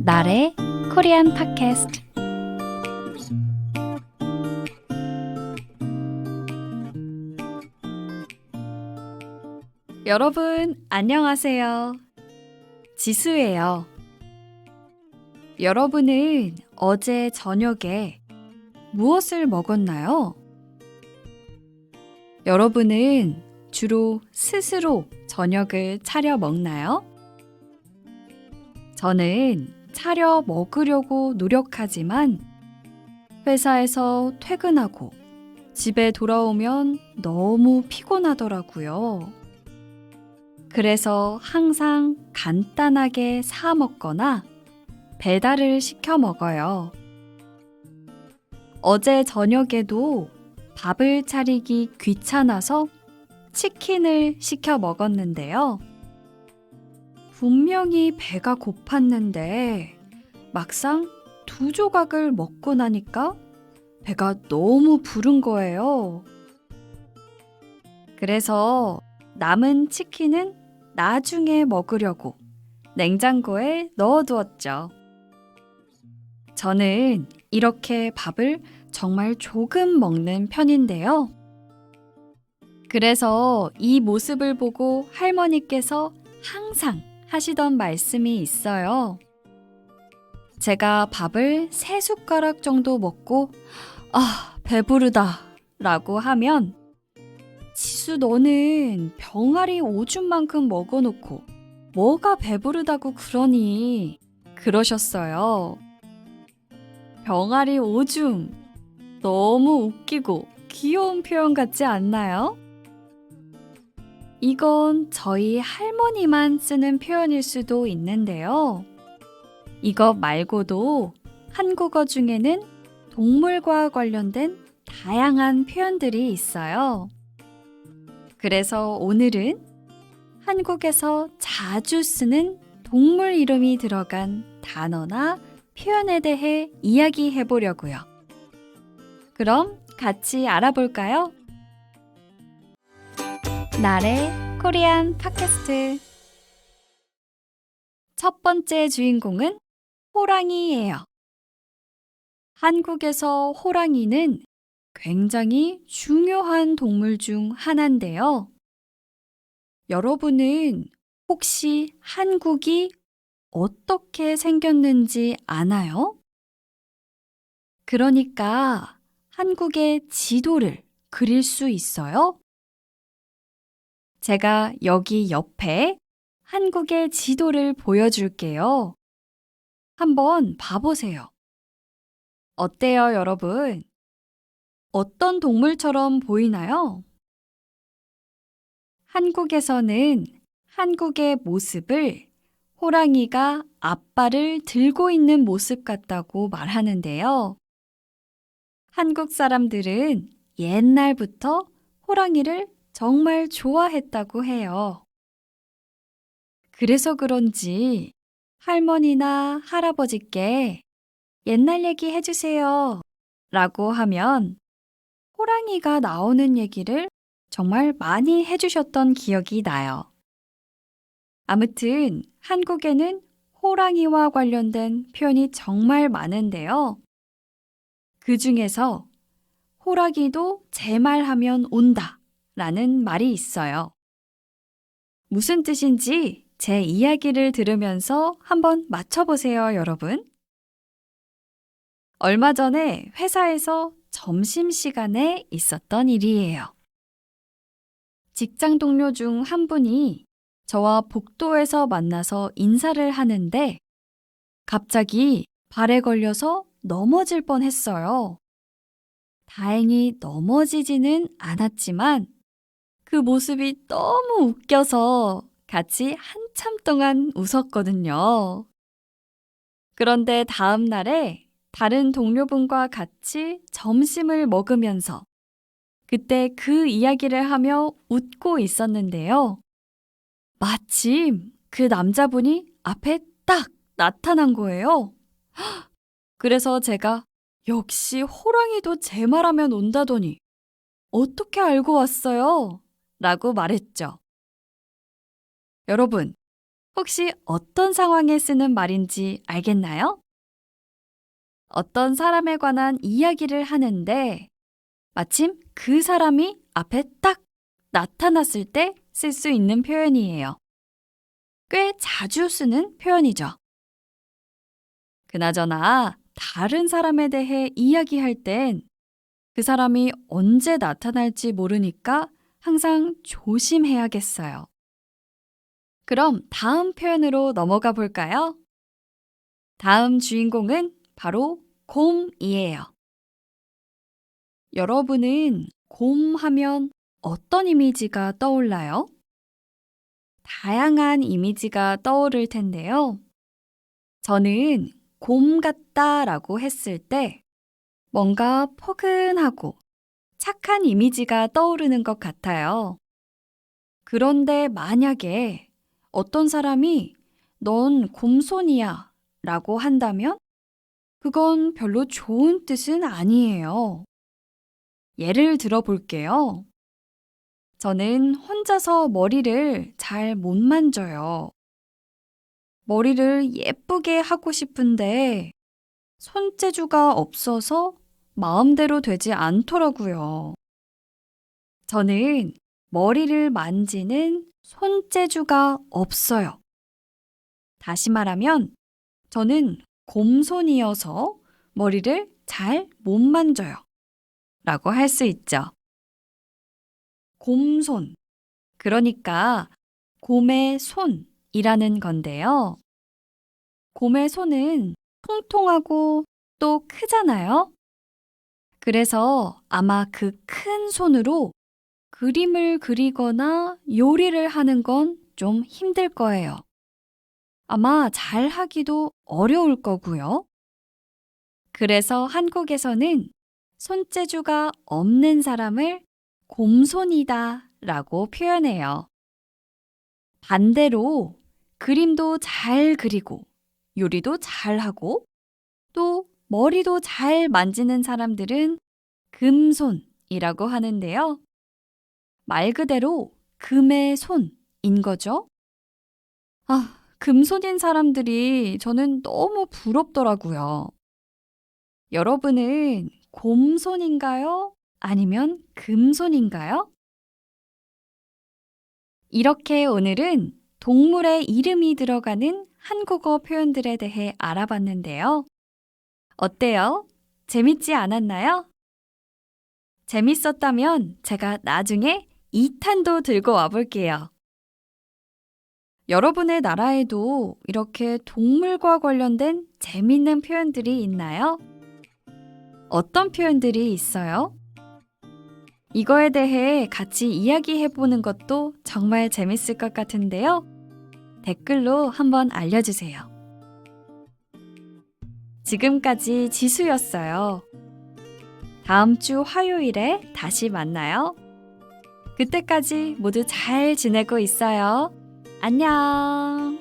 나래 코리안 팟캐스트. 여러분, 안녕하세요. 지수예요. 여러분은 어제 저녁에 무엇을 먹었나요? 여러분은 주로 스스로 저녁을 차려 먹나요? 저는 차려 먹으려고 노력하지만 회사에서 퇴근하고 집에 돌아오면 너무 피곤하더라고요. 그래서 항상 간단하게 사 먹거나 배달을 시켜 먹어요. 어제 저녁에도 밥을 차리기 귀찮아서 치킨을 시켜 먹었는데요. 분명히 배가 고팠는데 막상 2조각을 먹고 나니까 배가 너무 부른 거예요. 그래서 남은 치킨은 나중에 먹으려고 냉장고에 넣어두었죠. 저는 이렇게 밥을 정말 조금 먹는 편인데요. 그래서 이 모습을 보고 할머니께서 항상 하시던 말씀이 있어요. 제가 밥을 3숟가락 정도 먹고 배부르다 라고 하면 지수 너는 병아리 오줌만큼 먹어놓고 뭐가 배부르다고 그러니? 그러셨어요. 병아리 오줌 너무 웃기고 귀여운 표현 같지 않나요? 이건 저희 할머니만 쓰는 표현일 수도 있는데요. 이것 말고도 한국어 중에는 동물과 관련된 다양한 표현들이 있어요. 그래서 오늘은 한국에서 자주 쓰는 동물 이름이 들어간 단어나 표현에 대해 이야기해 보려고요. 그럼 같이 알아볼까요? 나래 코리안 팟캐스트. 첫 번째 주인공은 호랑이예요. 한국에서 호랑이는 굉장히 중요한 동물 중 하나인데요. 여러분은 혹시 한국이 어떻게 생겼는지 아나요? 그러니까 한국의 지도를 그릴 수 있어요? 제가 여기 옆에 한국의 지도를 보여줄게요. 한번 봐보세요. 어때요, 여러분? 어떤 동물처럼 보이나요? 한국에서는 한국의 모습을 호랑이가 앞발을 들고 있는 모습 같다고 말하는데요. 한국 사람들은 옛날부터 호랑이를 정말 좋아했다고 해요. 그래서 그런지 할머니나 할아버지께 옛날 얘기 해주세요 라고 하면 호랑이가 나오는 얘기를 정말 많이 해주셨던 기억이 나요. 아무튼 한국에는 호랑이와 관련된 표현이 정말 많은데요. 그 중에서 호랑이도 제 말하면 온다 라는 말이 있어요. 무슨 뜻인지 제 이야기를 들으면서 한번 맞춰보세요, 여러분. 얼마 전에 회사에서 점심시간에 있었던 일이에요. 직장 동료 중 한 분이 저와 복도에서 만나서 인사를 하는데 갑자기 발에 걸려서 넘어질 뻔했어요. 다행히 넘어지지는 않았지만 그 모습이 너무 웃겨서 같이 한참 동안 웃었거든요. 그런데 다음 날에 다른 동료분과 같이 점심을 먹으면서 그때 그 이야기를 하며 웃고 있었는데요. 마침 그 남자분이 앞에 딱 나타난 거예요. 그래서 제가 역시 호랑이도 제 말하면 온다더니 어떻게 알고 왔어요? 라고 말했죠. 여러분, 혹시 어떤 상황에 쓰는 말인지 알겠나요? 어떤 사람에 관한 이야기를 하는데 마침 그 사람이 앞에 딱 나타났을 때 쓸 수 있는 표현이에요. 꽤 자주 쓰는 표현이죠. 그나저나 다른 사람에 대해 이야기할 땐 그 사람이 언제 나타날지 모르니까 항상 조심해야겠어요. 그럼 다음 표현으로 넘어가 볼까요? 다음 주인공은 바로 곰이에요. 여러분은 곰 하면 어떤 이미지가 떠올라요? 다양한 이미지가 떠오를 텐데요. 저는 곰 같다라고 했을 때 뭔가 포근하고 착한 이미지가 떠오르는 것 같아요. 그런데 만약에 어떤 사람이 넌 곰손이야 라고 한다면 그건 별로 좋은 뜻은 아니에요. 예를 들어 볼게요. 저는 혼자서 머리를 잘 못 만져요. 머리를 예쁘게 하고 싶은데 손재주가 없어서 마음대로 되지 않더라고요. 저는 머리를 만지는 손재주가 없어요. 다시 말하면 저는 곰손이어서 머리를 잘 못 만져요. 라고 할 수 있죠. 곰손. 그러니까 곰의 손이라는 건데요. 곰의 손은 통통하고 또 크잖아요. 그래서 아마 그 큰 손으로 그림을 그리거나 요리를 하는 건 좀 힘들 거예요. 아마 잘 하기도 어려울 거고요. 그래서 한국에서는 손재주가 없는 사람을 곰손이다 라고 표현해요. 반대로 그림도 잘 그리고 요리도 잘 하고 또 머리도 잘 만지는 사람들은 금손이라고 하는데요. 말 그대로 금의 손인 거죠. 금손인 사람들이 저는 너무 부럽더라고요. 여러분은 곰손인가요? 아니면 금손인가요? 이렇게 오늘은 동물의 이름이 들어가는 한국어 표현들에 대해 알아봤는데요. 어때요? 재밌지 않았나요? 재밌었다면 제가 나중에 2탄도 들고 와볼게요. 여러분의 나라에도 이렇게 동물과 관련된 재밌는 표현들이 있나요? 어떤 표현들이 있어요? 이거에 대해 같이 이야기해보는 것도 정말 재밌을 것 같은데요. 댓글로 한번 알려주세요. 지금까지 지수였어요. 다음 주 화요일에 다시 만나요. 그때까지 모두 잘 지내고 있어요. 안녕!